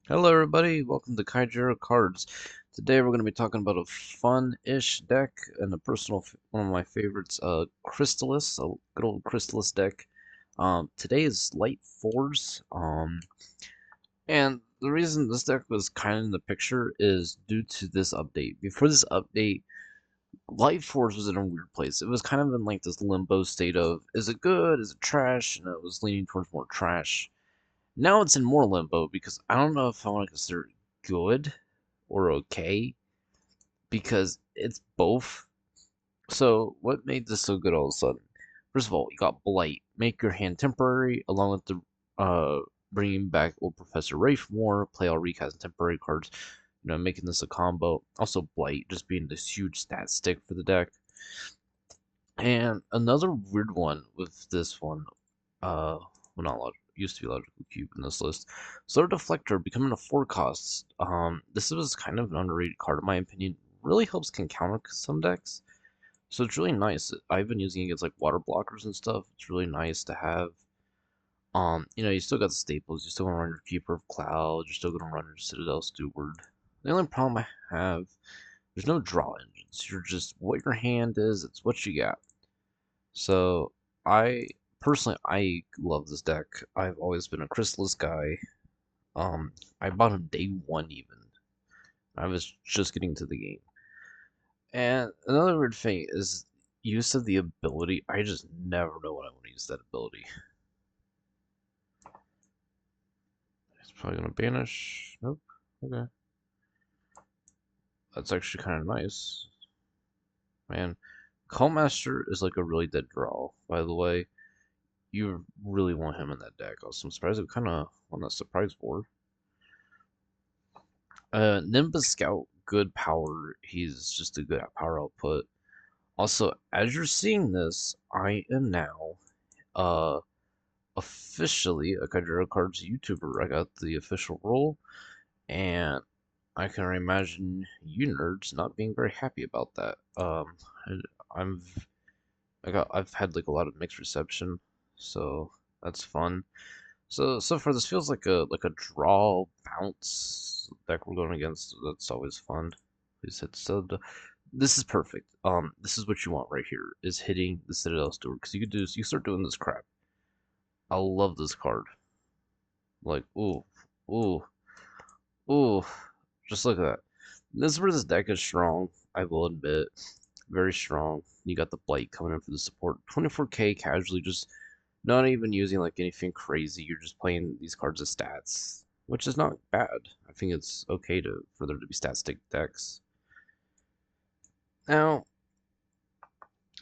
Hello everybody, welcome to Kaijuro Cards. Today we're going to be talking about a fun-ish deck and a one of my favorites, Crystallis, a good old Crystallis deck. Today is Light 4s, and the reason this deck was kind of in the picture is due to this update. Before this update, Light 4s was in a weird place. It was kind of in like this limbo state of, is it good, is it trash, and it was leaning towards more trash. Now it's in more limbo because I don't know if I want to consider it good or okay because it's both. So what made this so good all of a sudden? First of all, you got Blight, make your hand temporary, along with the bringing back old Professor Rafe more, play all recast and temporary cards, making this a combo. Also Blight just being this huge stat stick for the deck. And another weird one with this one, well, not logical, used to be logical cube in this list. Solar Deflector becoming a 4 cost. This was kind of an underrated card in my opinion. Really helps can counter some decks, so it's really nice. I've been using it against like water blockers and stuff. It's really nice to have. You still got the staples. You're still gonna run your Keeper of Clouds. You're still gonna run your Citadel Steward. The only problem I have, there's no draw engines. You're just what your hand is. It's what you got. So I personally I love this deck. I've always been a Chrysalis guy. I bought him day one even. I was just getting to the game. And another weird thing is use of the ability. I just never know when I want to use that ability. It's probably gonna banish. Nope. Okay. That's actually kind of nice. Man, Call Master is like a really dead draw, by the way. You really want him in that deck. I'm surprised we kind of on that surprise board. Nimbus Scout, good power. He's just a good power output. Also, as you're seeing this, I am now uh officially a Kaijuro Cards YouTuber. I got the official role, and I can imagine you nerds not being very happy about that. I'm I've had like a lot of mixed reception, so that's fun. So far this feels like a draw bounce deck we're going against. That's always fun. Please hit stud. This is perfect. This is what you want right here is hitting the Citadel Steward because you could do this, you start doing this crap. I love this card. Like ooh, ooh, ooh. Just look at that. This is where this deck is strong. I will admit, very strong. You got the Blight coming in for the support. 24k casually, just not even using like anything crazy. You're just playing these cards as stats, which is not bad. I think it's okay for there to be stat stick decks. Now,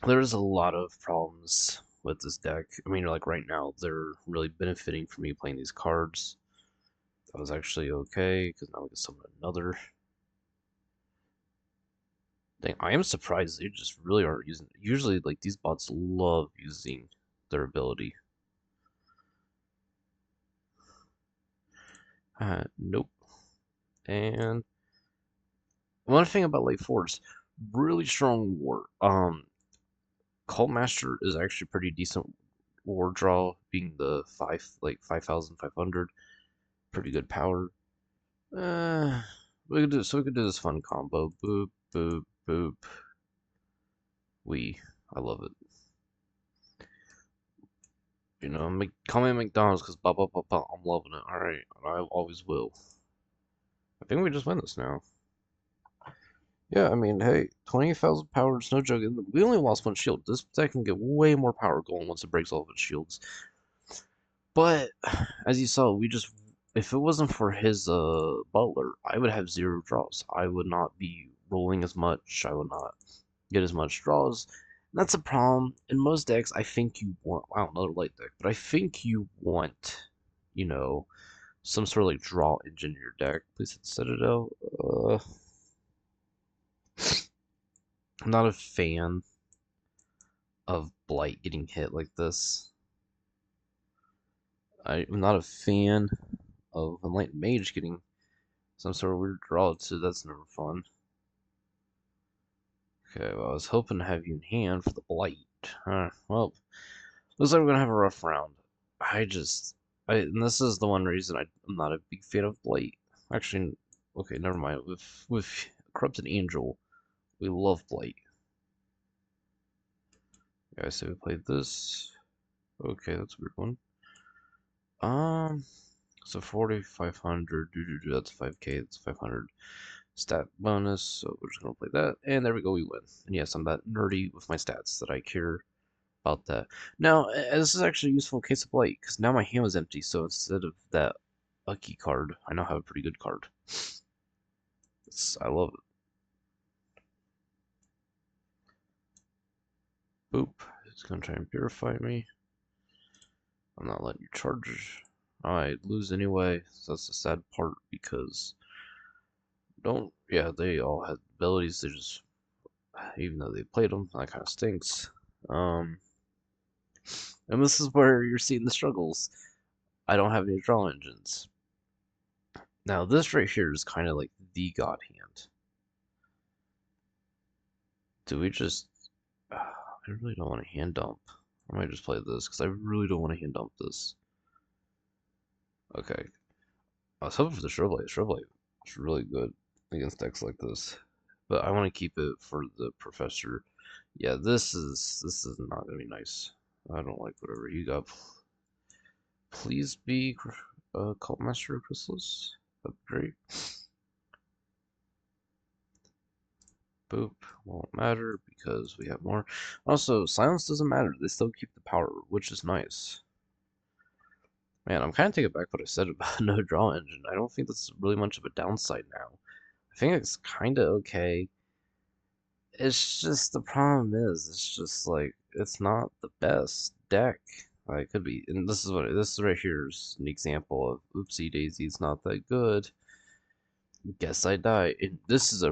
there's a lot of problems with this deck. I mean, like right now, they're really benefiting from me playing these cards. That was actually okay because now we can summon another. Dang, I am surprised they just really aren't using. Usually, like these bots love using their ability. Nope. And one thing about late fours, really strong war. Cult Master is actually pretty decent war draw, being the 5,500, pretty good power. We could do this fun combo. Boop boop boop. I love it. Call me McDonald's because blah blah blah blah. I'm loving it. All right, I always will. I think we just win this now. Yeah, I mean, hey, 20,000 power is no joke. We only lost one shield. This deck can get way more power going once it breaks all of its shields. But as you saw, if it wasn't for his butler, I would have 0 draws. I would not be rolling as much. I would not get as much draws. And that's a problem. In most decks, I think you want wow, another light deck, but I think you want, you know, some sort of like draw engine in your deck. Please hit Citadel. I'm not a fan of Blight getting hit like this. I'm not a fan of Enlightened Mage getting some sort of weird draw, so that's never fun. Okay, well, I was hoping to have you in hand for the Blight. Well, looks like we're gonna have a rough round. And this is the one reason I'm not a big fan of Blight. actually, okay, never mind. With Corrupted Angel, we love Blight. Yeah, I say we played this. Okay, that's a weird one. Um, so 4,500. That's 5K. That's 500 stat bonus. So we're just gonna play that, and there we go. We win. And yes, I'm that nerdy with my stats that I care about that. Now, this is actually a useful case of Blight because now my hand was empty. So instead of that lucky card, I now have a pretty good card. I love it. Boop. It's gonna try and purify me. I'm not letting you charge. I lose anyway, so that's the sad part because yeah, they all had abilities, they just, even though they played them, that kind of stinks. Um, and this is where you're seeing the struggles. I don't have any draw engines. Now, this right here is kind of like the god hand. Do we just, I really don't want to hand dump. I might just play this because I really don't want to hand dump this. Okay, I was hoping for the Shrublight. Shrublight is really good against decks like this, but I want to keep it for the Professor. Yeah, this is not gonna be nice. I don't like whatever you got. Please be Cult Master of Chrysalis. That'd be great. Boop. Won't matter because we have more. Also, silence doesn't matter. They still keep the power, which is nice. Man, I'm kind of taking back what I said about no draw engine. I don't think that's really much of a downside now. I think it's kind of okay. It's just the problem is, it's just like it's not the best deck. It could be, and this right here is an example of oopsie daisy. It's not that good. Guess I die. And this is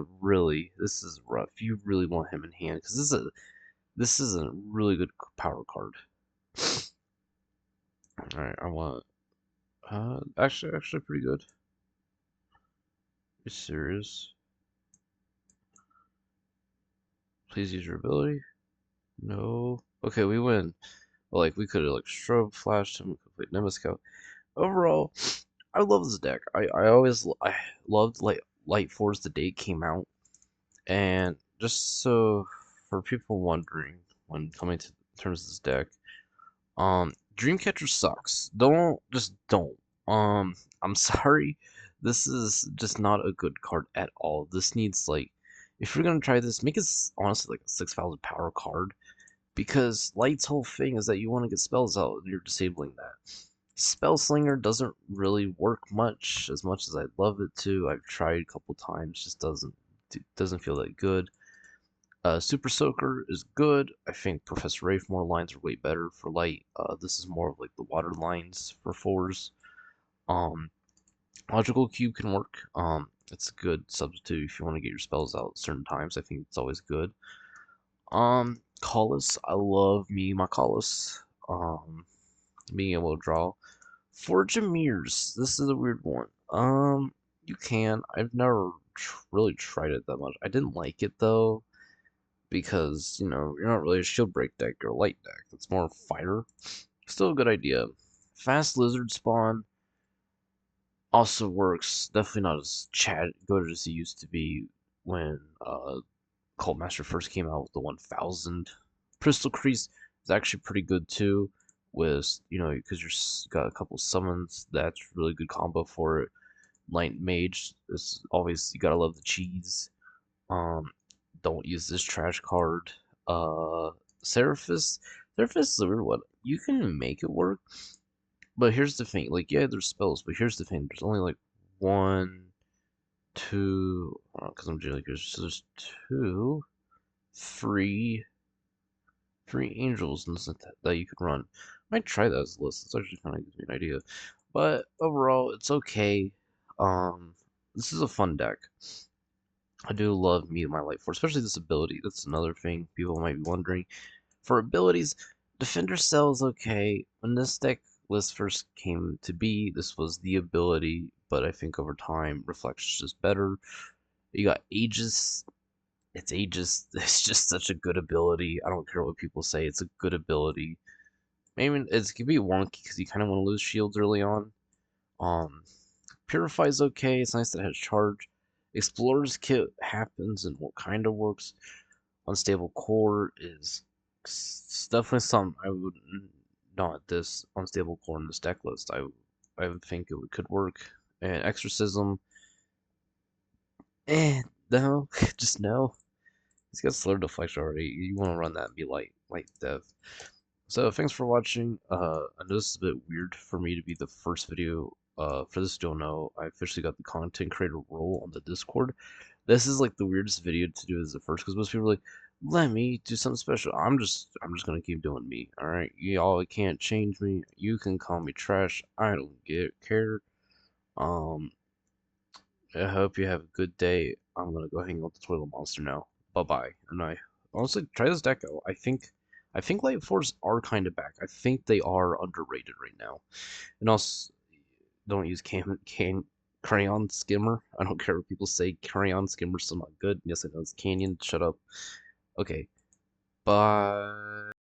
rough. You really want him in hand because this is a really good power card. All right, I want actually pretty good. Are you serious? Please use your ability. No. Okay, we win. Well, like we could have like strobe flashed him. We could play Nimbus Scout. Overall, I love this deck. I loved Light Force the day it came out, and just so for people wondering when coming to terms of this deck, Dreamcatcher sucks. Don't. I'm sorry. This is just not a good card at all. This needs like, if you're gonna try this, make it honestly like a 6,000 power card because Light's whole thing is that you want to get spells out and you're disabling that. Spell Slinger doesn't really work much as I'd love it to. I've tried a couple times, just doesn't feel that good. Super Soaker is good. I think Professor Rafe lines are way better for light. This is more of like the water lines for fours. Um, Logical Cube can work. It's a good substitute if you want to get your spells out certain times. I think it's always good. Collis, I love me my Collis. Being able to draw. Forge of Mirrors, this is a weird one. You can. I've never really tried it that much. I didn't like it though because you're not really a shield break deck or a light deck. It's more fire. Still a good idea. Fast Lizard Spawn also works. Definitely not as good as it used to be when Cult Master first came out with the 1000. Crystal Crease is actually pretty good too. With because you're got a couple summons, that's really good combo for it. Light Mage is always, you gotta love the cheese. Um, don't use this trash card. Seraphis. Seraphis is a weird one. You can make it work, but here's the thing. Like, yeah, there's spells, but here's the thing. There's only like one, two. Because I'm doing like there's two, three, three angels that you could run. I might try that as a list. It's actually kind of gives me an idea. But overall, it's okay. This is a fun deck. I do love Meet My Light Force, especially this ability. That's another thing people might be wondering. For abilities, Defender Cell is okay. When this deck list first came to be, this was the ability, but I think over time, Reflex is just better. You got Aegis. It's Aegis. It's just such a good ability. I don't care what people say. It's a good ability. Maybe it can be wonky because you kind of want to lose shields early on. Um, Purify's okay. It's nice that it has charge. Explorer's kit happens and what kind of works. Unstable core is definitely something I would not this unstable core in this deck list. I would think it could work. And exorcism, no, just no. He's got slur deflection already. You want to run that and be light dev. So thanks for watching. I know this is a bit weird for me to be the first video. For this you don't know, I officially got the content creator role on the Discord. This is like the weirdest video to do as the first because most people are like, let me do something special. I'm just gonna keep doing me. All right, y'all can't change me. You can call me trash. I don't care. Um, I hope you have a good day. I'm gonna go hang out with the toilet monster now. Bye bye. And I honestly try this deck out. I think Light Fours are kind of back. I think they are underrated right now. And also, don't use Crayon Skimmer. I don't care what people say. Crayon Skimmer's still not good. Yes, I know it's Canyon. Shut up. Okay. Bye.